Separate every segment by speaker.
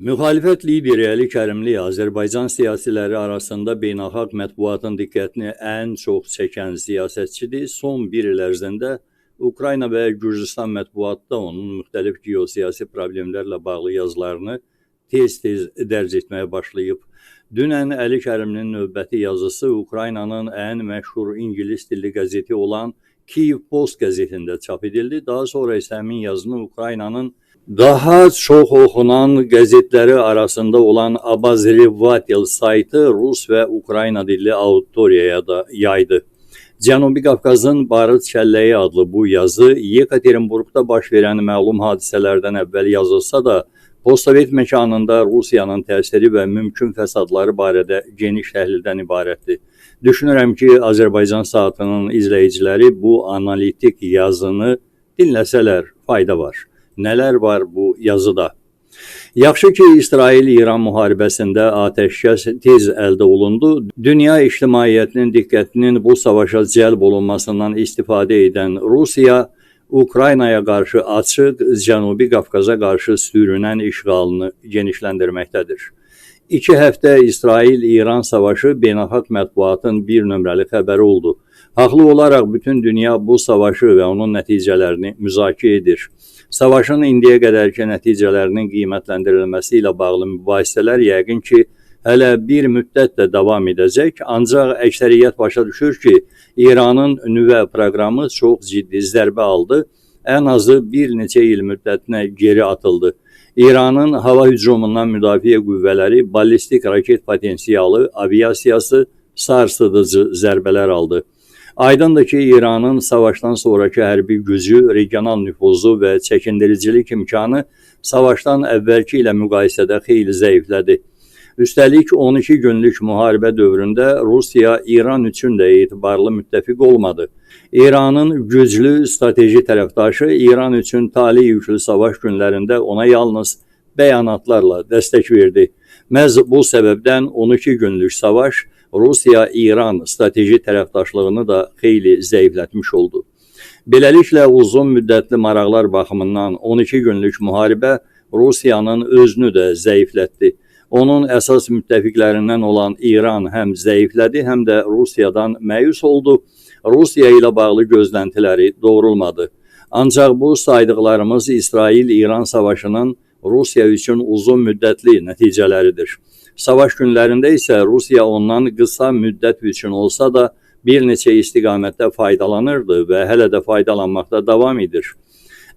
Speaker 1: Müxalifət lideri Əli Kərimli Azərbaycan siyasiləri arasında beynəlxalq mətbuatın diqqətini ən çox çəkən siyasətçidir. Son bir il ərzində Ukrayna və Gürcüstan mətbuatda onun müxtəlif geosiyasi problemlərlə bağlı yazılarını tez-tez dərc etməyə başlayıb. Dünən Əli Kərimlinin növbəti yazısı Ukraynanın ən məşhur ingilis dilli qəzeti olan Kyiv Post qəzetində çap edildi. Daha sonra isə həmin yazını Ukraynanın daha çox oxunan qəzetləri arasında olan Obozrevatelь saytı Rus və Ukrayna dilli auditoriyaya da yaydı. Cənubi Qafqazın Barıt Kəlləyi adlı bu yazı Yekaterinburqda baş verən məlum hadisələrdən əvvəl yazılsa da, postsovet məkanında Rusiyanın təsiri və mümkün fəsadları barədə geniş təhlildən ibarətdir. Düşünürəm ki, Azərbaycan saatının izləyiciləri bu analitik yazını dinləsələr fayda var. Nələr var bu yazıda? Yaxşı ki, İsrail-İran müharibəsində atəşkəs tez əldə olundu. Dünya ictimaiyyətinin diqqətinin bu savaşa cəlb olunmasından istifadə edən Rusiya, Ukraynaya qarşı açıq, Cənubi Qafqaza qarşı sürünən işğalını genişləndirməkdədir. 2 həftə İsrail-İran savaşı beynəlxalq mətbuatın bir nömrəli xəbəri oldu. Haqlı olaraq bütün dünya bu savaşı və onun nəticələrini müzakirə edir. Savaşın indiyə qədərki nəticələrinin qiymətləndirilməsi ilə bağlı mübahisələr yəqin ki, hələ bir müddət də davam edəcək, ancaq əksəriyyət başa düşür ki, İranın nüvə proqramı çox ciddi zərbə aldı, ən azı bir neçə il müddətinə geri atıldı. İranın hava hücumundan müdafiə qüvvələri ballistik raket potensialı, aviasiyası sarsıdıcı zərbələr aldı. Aydındır ki, İranın savaşdan sonraki hərbi gücü, regional nüfuzu və çəkindiricilik imkanı savaşdan əvvəlki ilə müqayisədə xeyli zəiflədi. Üstəlik 12 günlük müharibə dövründə Rusiya İran üçün də etibarlı müttəfiq olmadı. İranın güclü strateji tərəfdaşı İran üçün talih yüklü savaş günlərində ona yalnız bəyanatlarla dəstək verdi. Məhz bu səbəbdən 12 günlük savaş Rusiya-İran strateji tərəfdaşlığını da xeyli zəiflətmiş oldu. Beləliklə, uzun müddətli maraqlar baxımından 12 günlük müharibə Rusiyanın özünü də zəiflətdi. Onun əsas müttəfiqlərindən olan İran həm zəiflədi, həm də Rusiyadan məyus oldu. Rusiya ilə bağlı gözləntiləri doğrulmadı. Ancaq bu saydıqlarımız İsrail-İran savaşının Rusiya üçün uzun müddətli nəticələridir. Savaş günlərində isə Rusiya ondan qısa müddət üçün olsa da bir neçə istiqamətdə faydalanırdı və hələ də faydalanmaqda davam edir.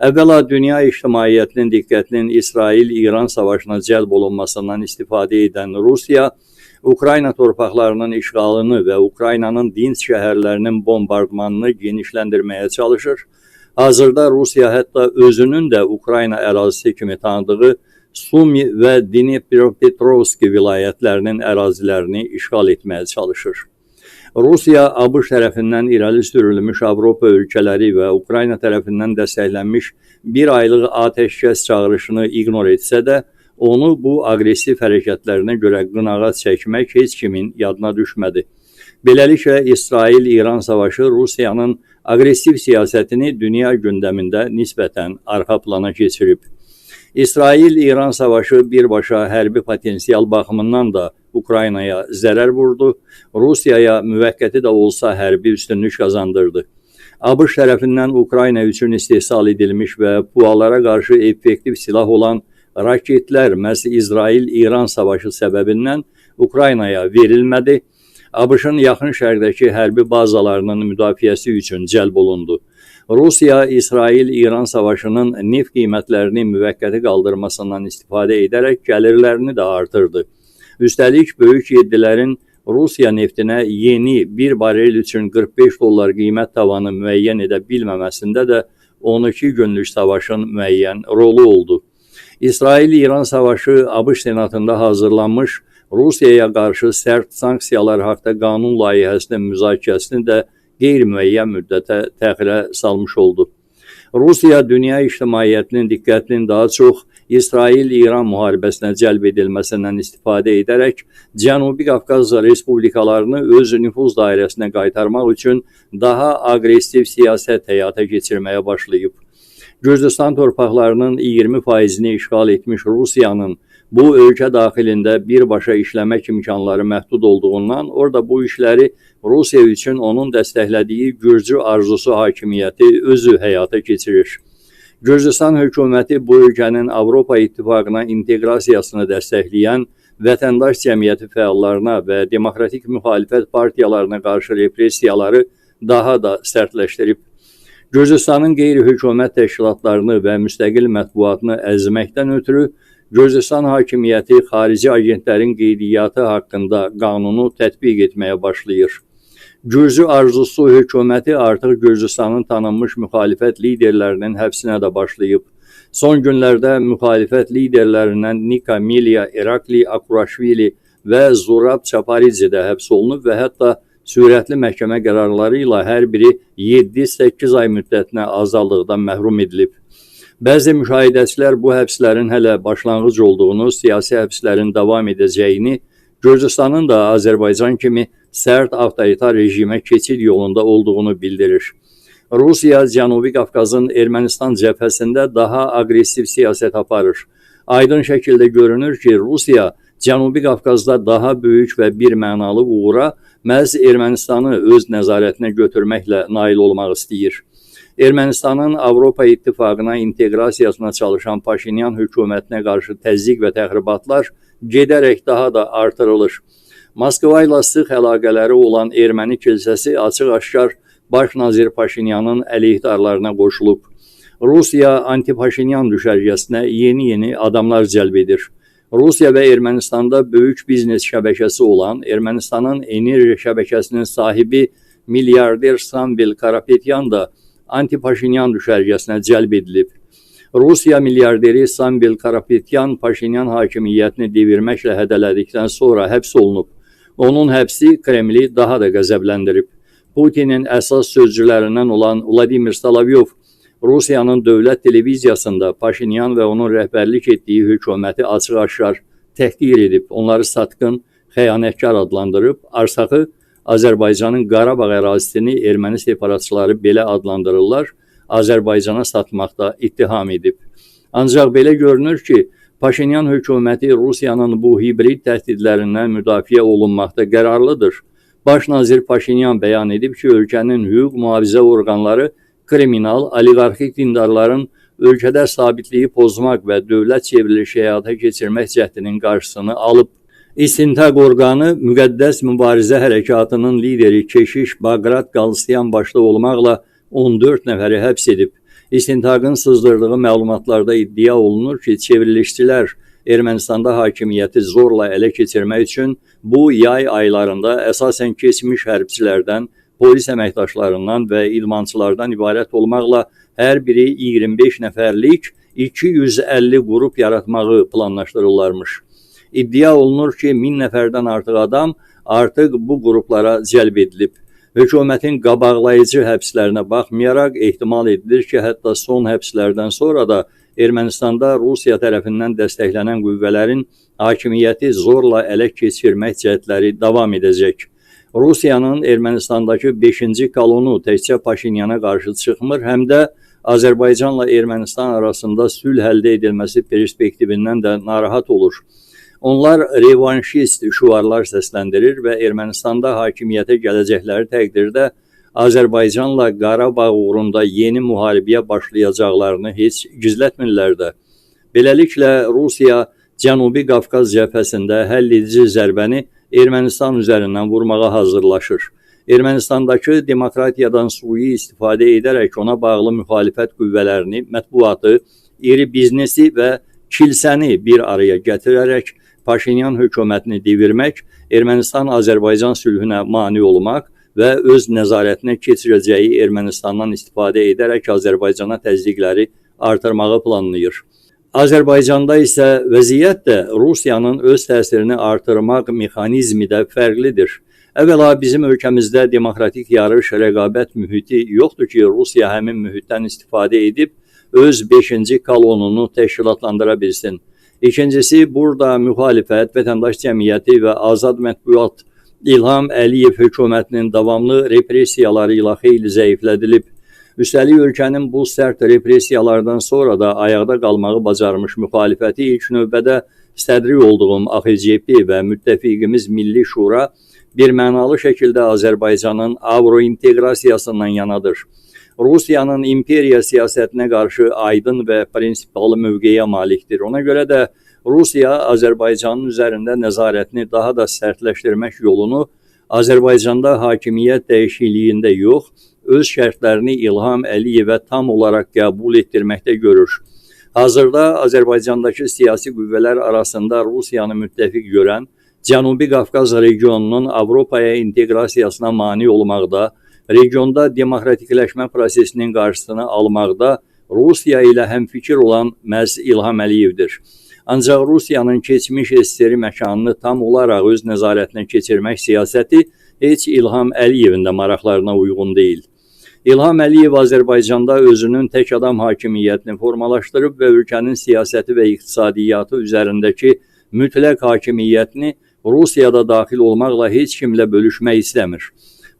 Speaker 1: Əvvəla dünya ictimaiyyətinin diqqətinin İsrail-İran savaşına cəlb olunmasından istifadə edən Rusiya, Ukrayna torpaqlarının işğalını və Ukraynanın dinc şəhərlərinin bombardmanını genişləndirməyə çalışır. Hazırda Rusiya hətta özünün də Ukrayna ərazisi kimi tanıdığı Sumi və Dnepropetrovsk vilayətlərinin ərazilərini işğal etməyə çalışır. Rusiya, ABŞ tərəfindən irəli sürülmüş Avropa ölkələri və Ukrayna tərəfindən dəstəklənmiş bir aylıq atəşkəs çağırışını ignor etsə də, onu bu aqressiv hərəkətlərinə görə qınağa çəkmək heç kimin yadına düşmədi. Beləliklə, İsrail-İran savaşı Rusiyanın aqressiv siyasətini dünya gündəmində nisbətən arxa plana keçirib. İsrail-İran savaşı birbaşa hərbi potensial baxımından da Ukraynaya zərər vurdu, Rusiyaya müvəqqəti də olsa hərbi üstünlük qazandırdı. ABŞ tərəfindən Ukrayna üçün istehsal edilmiş və PUA-lara qarşı effektiv silah olan raketlər məhz İsrail-İran savaşı səbəbindən Ukraynaya verilmədi. ABŞ-ın yaxın şərqdəki hərbi bazalarının müdafiəsi üçün cəlb olundu. Rusiya, İsrail-İran savaşının neft qiymətlərini müvəqqəti qaldırmasından istifadə edərək gəlirlərini də artırdı. Üstəlik, böyük yeddilərin Rusiya neftinə yeni bir barel üçün $45 qiymət tavanı müəyyən edə bilməməsində də 12 günlük savaşın müəyyən rolu oldu. İsrail-İran savaşı ABŞ senatında hazırlanmış Rusiyaya qarşı sərt sanksiyalar haqda qanun layihəsinin müzakirəsini də qeyri-müəyyən müddətə təxirə salmış oldu. Rusiya dünya ictimaiyyətinin diqqətinin daha çox İsrail-İran müharibəsinə cəlb edilməsindən istifadə edərək Cənubi Qafqaz respublikalarını öz nüfuz dairəsinə qaytarmaq üçün daha aqressiv siyasət həyata keçirməyə başlayıb. Gürcüstan torpaqlarının 20%-ni işğal etmiş Rusiyanın bu ölkə daxilində birbaşa işləmək imkanları məhdud olduğundan orada bu işləri Rusiya üçün onun dəstəklədiyi Gürcü arzusu hakimiyyəti özü həyata keçirir. Gürcüstan hökuməti bu ölkənin Avropa İttifaqına inteqrasiyasını dəstəkləyən vətəndaş cəmiyyəti fəallarına və demokratik müxalifət partiyalarına qarşı repressiyaları daha da sərtləşdirib. Gürcüstanın qeyri-hökumət təşkilatlarını və müstəqil mətbuatını əzməkdən ötürü Gürcüstan hakimiyyəti xarici agentlərin qeydiyyatı haqqında qanunu tətbiq etməyə başlayır. Gürcü arzusu hökuməti artıq Gürcüstanın tanınmış müxalifət liderlərinin həbsinə də başlayıb. Son günlərdə müxalifət liderlərindən Nika Milya, Irakli Akuraşvili və Zurab Çaparidze də həbs olunub və hətta sürətli məhkəmə qərarları ilə hər biri 7-8 ay müddətinə azadlıqdan məhrum edilib. Bəzi müşahidəçilər bu həbslərin hələ başlanğıc olduğunu, siyasi həbslərin davam edəcəyini, Gürcüstanın da Azərbaycan kimi sərt avtoritar rejimə keçid yolunda olduğunu bildirir. Rusiya Cənubi Qafqazın Ermənistan cəbhəsində daha aqressiv siyasət aparır. Aydın şəkildə görünür ki, Rusiya Cənubi Qafqazda daha böyük və bir mənalı uğura məhz Ermənistanı öz nəzarətinə götürməklə nail olmaq istəyir. Ermənistanın Avropa İttifaqına inteqrasiyasına çalışan Paşinyan hökumətinə qarşı təzyiq və təxribatlar gedərək daha da artırılır. Moskva ilə sıx əlaqələri olan erməni kilsəsi açıq-aşkar Baş nazir Paşinyanın əleyhdarlarına qoşulub. Rusiya anti-Paşinyan düşərgəsinə yeni adamlar cəlb edir. Rusiya və Ermənistanda böyük biznes şəbəkəsi olan Ermənistanın enerji şəbəkəsinin sahibi milyarder Samvel Karapetyan da anti-Paşinyan düşərgəsinə cəlb edilib. Rusiya milyarderi Samvel Karapetyan Paşinyan hakimiyyətini devirməklə hədələdikdən sonra həbs olunub. Onun həbsi Kremli daha da qəzəbləndirib. Putinin əsas sözcülərindən olan Vladimir Solovyov Rusiyanın dövlət televiziyasında Paşinyan və onun rəhbərlik etdiyi hökuməti açıq-aşkar təhqir edib, onları satqın, xəyanətkar adlandırıb, Arsaxı, Azərbaycanın Qarabağ ərazisini erməni separatçıları belə adlandırırlar, Azərbaycana satmaqda ittiham edib. Ancaq belə görünür ki, Paşinyan hökuməti Rusiyanın bu hibrid təhdidlərindən müdafiə olunmaqda qərarlıdır. Baş nazir Paşinyan bəyan edib ki, ölkənin hüquq mühafizə orqanları kriminal, oliqarxik dindarların ölkədə sabitliyi pozmaq və dövlət çevrilişi həyata keçirmək cəhdinin qarşısını alıb. İstintaq orqanı Müqəddəs Mübarizə Hərəkatının lideri Keşiş Baqrat Qalsyan başda olmaqla 14 nəfəri həbs edib. İstintaqın sızdırdığı məlumatlarda iddia olunur ki, çevrilişçilər Ermənistanda hakimiyyəti zorla ələ keçirmək üçün bu yay aylarında əsasən keçmiş hərbçilərdən, polis əməkdaşlarından və idmançılardan ibarət olmaqla hər biri 25 nəfərlik 250 qrup yaratmağı planlaşdırırlarmış. İddia olunur ki, 1000 nəfərdən artıq adam artıq bu qruplara cəlb edilib. Hökumətin qabaqlayıcı həbslərinə baxmayaraq ehtimal edilir ki, hətta son həbslərdən sonra da Ermənistanda Rusiya tərəfindən dəstəklənən qüvvələrin hakimiyyəti zorla ələ keçirmək cəhdləri davam edəcək. Rusiyanın Ermənistandakı 5-ci kolonu təkcə Paşinyana qarşı çıxmır, həm də Azərbaycanla Ermənistan arasında sülh əldə edilməsi perspektivindən də narahat olur. Onlar revanşist şüarlar səsləndirir və Ermənistanda hakimiyyətə gələcəkləri təqdirdə Azərbaycanla Qarabağ uğrunda yeni müharibəyə başlayacaqlarını heç gizlətmirlər də. Beləliklə, Rusiya Cənubi Qafqaz cəbhəsində həlledici zərbəni Ermənistan üzərindən vurmağa hazırlaşır. Ermənistandakı demokratiyadan sui istifadə edərək ona bağlı müxalifət qüvvələrini, mətbuatı, iri biznesi və kilsəni bir araya gətirərək Paşinyan hökumətini devirmək, Ermənistan-Azərbaycan sülhünə mane olmaq və öz nəzarətinə keçirəcəyi Ermənistandan istifadə edərək Azərbaycana təzyiqləri artırmağı planlayır. Azərbaycanda isə vəziyyət də Rusiyanın öz təsirini artırmaq mexanizmi də fərqlidir. Əvvəla bizim ölkəmizdə demokratik yarış, rəqabət mühiti yoxdur ki, Rusiya həmin mühitdən istifadə edib öz 5-ci kolonunu təşkilatlandıra bilsin. İkincisi, burada müxalifət, vətəndaş cəmiyyəti və azad mətbuat İlham Əliyev hökumətinin davamlı repressiyaları ilə xeyli zəiflədilib. Üstəlik, ölkənin bu sərt repressiyalardan sonra da ayaqda qalmağı bacarmış müxalifəti ilk növbədə sədri olduğum AXCP və müttəfiqimiz Milli Şura birmənalı şəkildə Azərbaycanın avrointeqrasiyasından yanadır. Rusiyanın imperiya siyasətinə qarşı aydın və prinsipalı mövqeyə malikdir. Ona görə də Rusiya Azərbaycanın üzərində nəzarətini daha da sərtləşdirmək yolunu Azərbaycanda hakimiyyət dəyişikliyində yox, öz şərtlərini İlham Əliyevə tam olaraq qəbul etdirməkdə görür. Hazırda Azərbaycandakı siyasi qüvvələr arasında Rusiyanı müttəfiq görən Cənubi Qafqaz regionunun Avropaya inteqrasiyasına mane olmaqda, regionda demokratikləşmə prosesinin qarşısını almaqda Rusiya ilə həmfikir olan məhz İlham Əliyevdir. Ancaq Rusiyanın keçmiş SSR məkanını tam olaraq öz nəzarətinə keçirmək siyasəti heç İlham Əliyevin də maraqlarına uyğun deyil. İlham Əliyev Azərbaycanda özünün tək adam hakimiyyətini formalaşdırıb və ölkənin siyasəti və iqtisadiyyatı üzərindəki mütləq hakimiyyətini Rusiyada daxil olmaqla heç kimlə bölüşmək istəmir.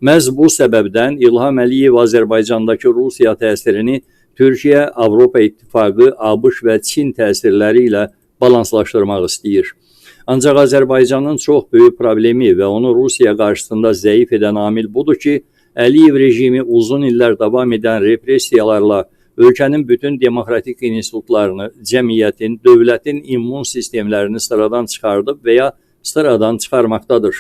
Speaker 1: Məhz bu səbəbdən İlham Əliyev Azərbaycandakı Rusiya təsirini Türkiyə, Avropa İttifaqı, ABŞ və Çin təsirləri ilə balanslaşdırmaq istəyir. Ancaq Azərbaycanın çox böyük problemi və onu Rusiya qarşısında zəif edən amil budur ki, Əliyev rejimi uzun illər davam edən repressiyalarla ölkənin bütün demokratik institutlarını, cəmiyyətin, dövlətin immun sistemlərini sıradan çıxardıb və ya sıradan çıxarmaqdadır.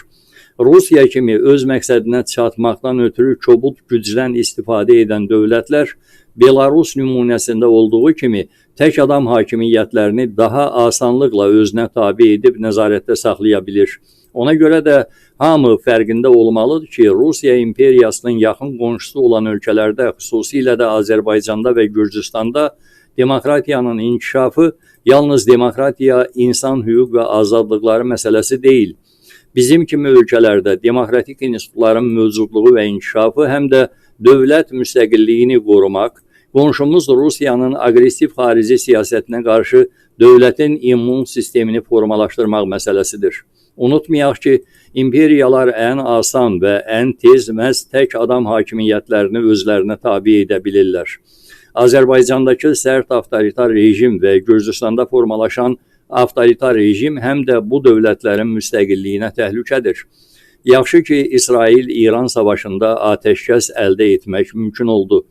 Speaker 1: Rusiya kimi öz məqsədinə çatmaqdan ötürü kobud gücdən istifadə edən dövlətlər Belarus nümunəsində olduğu kimi tək adam hakimiyyətlərini daha asanlıqla özünə tabe edib nəzarətdə saxlaya bilir. Ona görə də hamı fərqində olmalıdır ki, Rusiya imperiyasının yaxın qonşusu olan ölkələrdə, xüsusilə də Azərbaycanda və Gürcüstanda demokratiyanın inkişafı yalnız demokratiya, insan hüquq və azadlıqları məsələsi deyil. Bizim kimi ölkələrdə demokratik institutların mövcudluğu və inkişafı həm də dövlət müstəqilliyini qorumaq, qonşumuz Rusiyanın aqressiv xarici siyasətinə qarşı dövlətin immun sistemini formalaşdırmaq məsələsidir. Unutmayaq ki, imperiyalar ən asan və ən tez məhz tək adam hakimiyyətlərini özlərinə tabe edə bilirlər. Azərbaycandakı sərt avtoritar rejim və Gürcüstanda formalaşan avtoritar rejim həm də bu dövlətlərin müstəqilliyinə təhlükədir. Yaxşı ki, İsrail-İran savaşında atəşkəs əldə etmək mümkün oldu.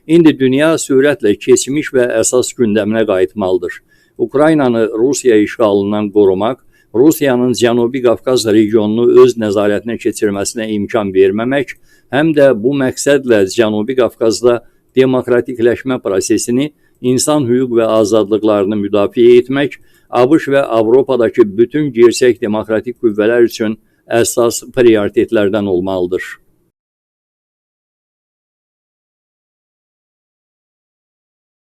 Speaker 1: İndi dünya sürətlə keçmiş və əsas gündəminə qayıtmalıdır. Ukraynanı Rusiya işğalından qorumaq, Rusiyanın Cənubi Qafqaz regionunu öz nəzarətinə keçirməsinə imkan verməmək, həm də bu məqsədlə Cənubi Qafqazda demokratikləşmə prosesini, insan hüquq və azadlıqlarını müdafiə etmək, ABŞ və Avropadakı bütün gerçək demokratik qüvvələr üçün əsas prioritetlərdən olmalıdır.